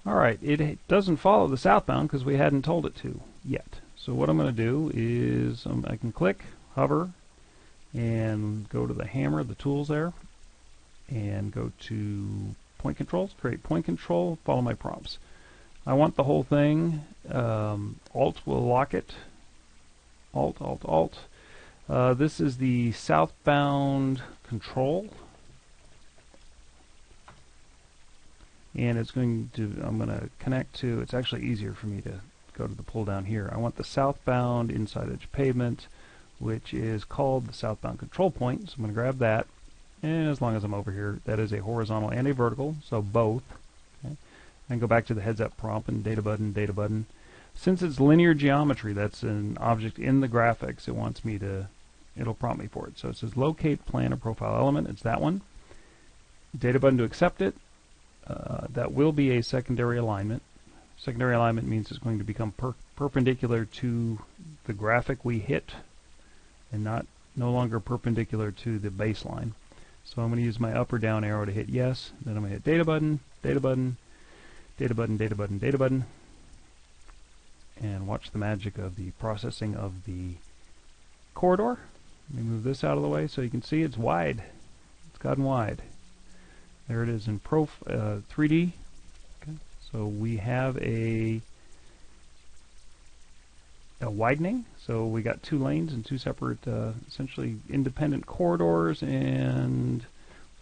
Alright, it doesn't follow the southbound because we hadn't told it to yet. So what I'm going to do is I can click, hover, and go to the hammer, the tools there, and go to point controls, create point control, follow my prompts. I want the whole thing. Alt will lock it. Alt, Alt, Alt. This is the southbound control. And it's going to, I'm going to connect to, it's actually easier for me to go to the pull down here. I want the southbound inside edge pavement, which is called the southbound control point. So I'm going to grab that. And as long as I'm over here, that is a horizontal and a vertical, so both. Okay. And go back to the heads up prompt and data button, data button. Since it's linear geometry, that's an object in the graphics, it wants me to, it'll prompt me for it. So it says locate plan or profile element, it's that one. Data button to accept it. That will be a secondary alignment. Secondary alignment means it's going to become perpendicular to the graphic we hit and no longer perpendicular to the baseline. So I'm going to use my up or down arrow to hit yes. Then I'm going to hit data button, data button, data button, data button, data button, and watch the magic of the processing of the corridor. Let me move this out of the way so you can see it's wide. It's gotten wide. There it is in 3D. Okay. So we have a widening. So we got two lanes and two separate, essentially independent corridors, and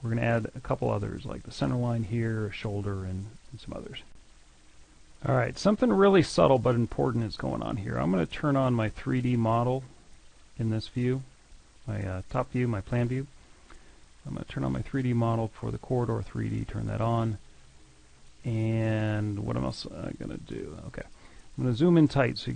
we're going to add a couple others like the center line here, a shoulder, and some others. Alright, something really subtle but important is going on here. I'm going to turn on my 3D model in this view, my top view, my plan view. I'm going to turn on my 3D model for the corridor 3D, turn that on. And what else am I going to do? Okay, I'm going to zoom in tight so you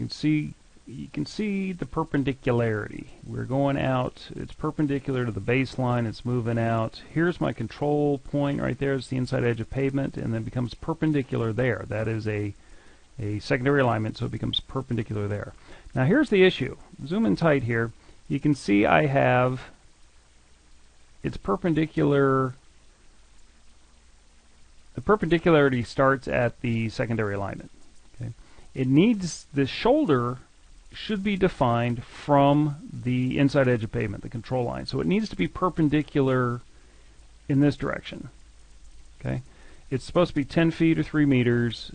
can see the perpendicularity. We're going out, it's perpendicular to the baseline, it's moving out. Here's my control point right there, it's the inside edge of pavement, and then becomes perpendicular there. That is a secondary alignment, so it becomes perpendicular there. Now here's the issue. Zoom in tight here. You can see I have, it's perpendicular, the perpendicularity starts at the secondary alignment. Okay. It needs, the shoulder should be defined from the inside edge of pavement, the control line. So it needs to be perpendicular in this direction. Okay, it's supposed to be 10 feet or 3 meters,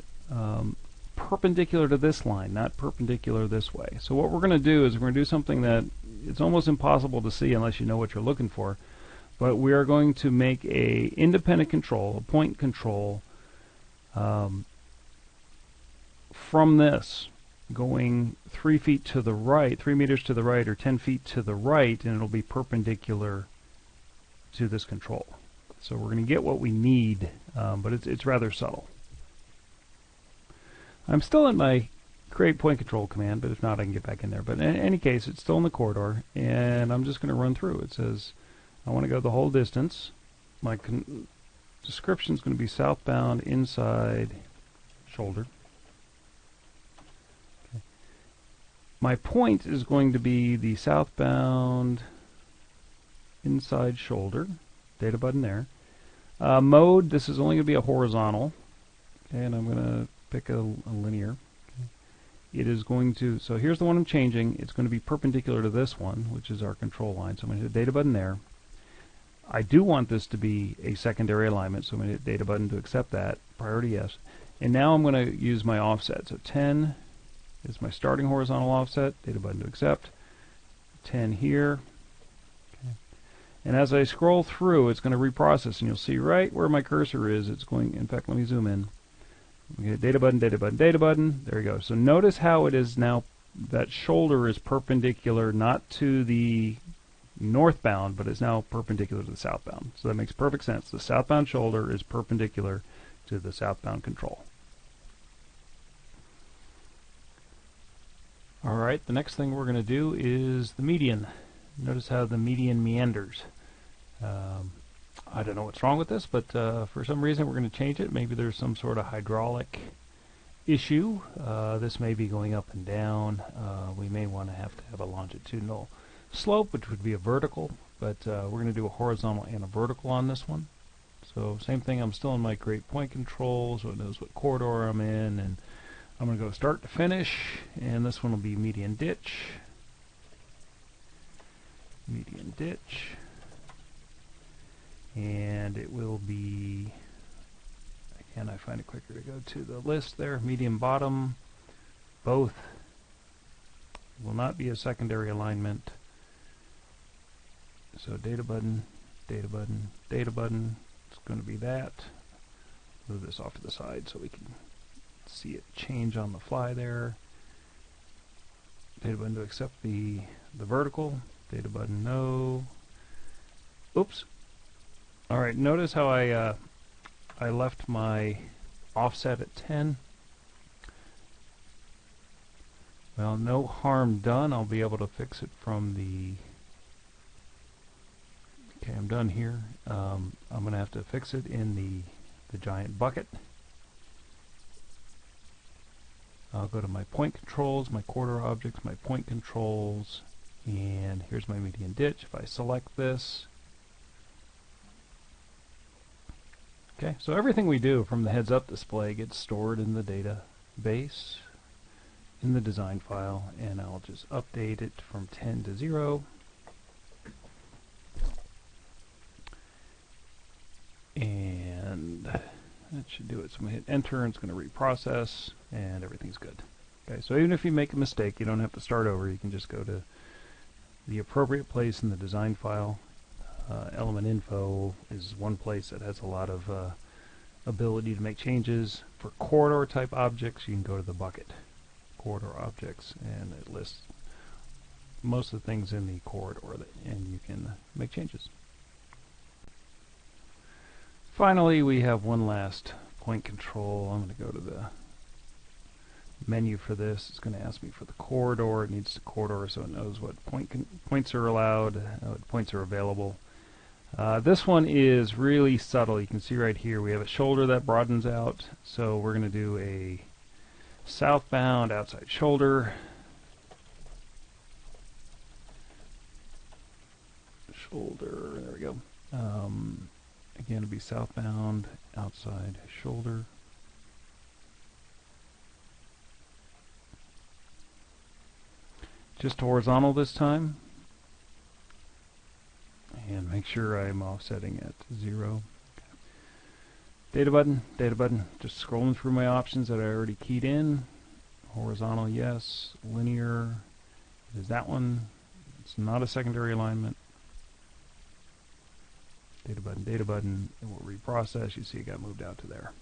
perpendicular to this line, not perpendicular this way. So what we're going to do is we're going to do something that it's almost impossible to see unless you know what you're looking for. But we are going to make a independent control, a point control, from this, going 3 feet to the right, 3 meters to the right, or 10 feet to the right, and it'll be perpendicular to this control. So we're going to get what we need, but it's rather subtle. I'm still in my create point control command, but if not, I can get back in there. But in any case, it's still in the corridor, and I'm just going to run through. It says I want to go the whole distance. My description is going to be southbound inside shoulder. Okay. My point is going to be the southbound inside shoulder. Data button there. Mode, this is only going to be a horizontal. Okay, and I'm going to pick a linear. Okay. It is going to, so here's the one I'm changing. It's going to be perpendicular to this one, which is our control line. So I'm going to hit the data button there. I do want this to be a secondary alignment, so I'm going to hit data button to accept that. Priority yes. And now I'm going to use my offset. So 10 is my starting horizontal offset. Data button to accept. 10 here. Okay. And as I scroll through, it's going to reprocess, and you'll see right where my cursor is. It's going, in fact, let me zoom in. Okay, data button, data button, data button. There you go. So notice how it is now, that shoulder is perpendicular not to the northbound, but it's now perpendicular to the southbound. So that makes perfect sense. The southbound shoulder is perpendicular to the southbound control. Alright, the next thing we're going to do is the median. Notice how the median meanders. I don't know what's wrong with this, but for some reason we're going to change it. Maybe there's some sort of hydraulic issue. This may be going up and down. We may want to have a longitudinal slope, which would be a vertical, but we're going to do a horizontal and a vertical on this one. So So same thing, I'm still in my create point control, so it knows what corridor I'm in, and I'm going to go start to finish, and this one will be median ditch. Median ditch. And it will be, can I find it quicker to go to the list there, median bottom, both will not be a secondary alignment. So data button, data button, data button, it's going to be that. Move this off to the side so we can see it change on the fly there. Data button to accept the vertical, data button no. Oops. Alright, notice how I left my offset at 10. Well, no harm done. I'll be able to fix it from the... Okay, I'm done here. I'm going to have to fix it in the giant bucket. I'll go to my point controls, my corridor objects, my point controls, and here's my median ditch. If I select this, okay, so everything we do from the heads up display gets stored in the database, in the design file, and I'll just update it from 10 to 0. And that should do it. So I'm going to hit enter, and it's going to reprocess, and everything's good. Okay, so even if you make a mistake, you don't have to start over. You can just go to the appropriate place in the design file. Element info is one place that has a lot of ability to make changes. For corridor type objects, you can go to the bucket, corridor objects, and it lists most of the things in the corridor, and you can make changes. Finally, we have one last point control. I'm going to go to the menu for this. It's going to ask me for the corridor. It needs the corridor so it knows what points are allowed, what points are available. This one is really subtle. You can see right here we have a shoulder that broadens out. So we're going to do a southbound outside shoulder. Shoulder, there we go. Again, it'll be southbound outside shoulder. Just horizontal this time. And make sure I'm offsetting at 0. Data button, just scrolling through my options that I already keyed in. Horizontal, yes. Linear, is that one. It's not a secondary alignment. Data button, it will reprocess. You see it got moved out to there.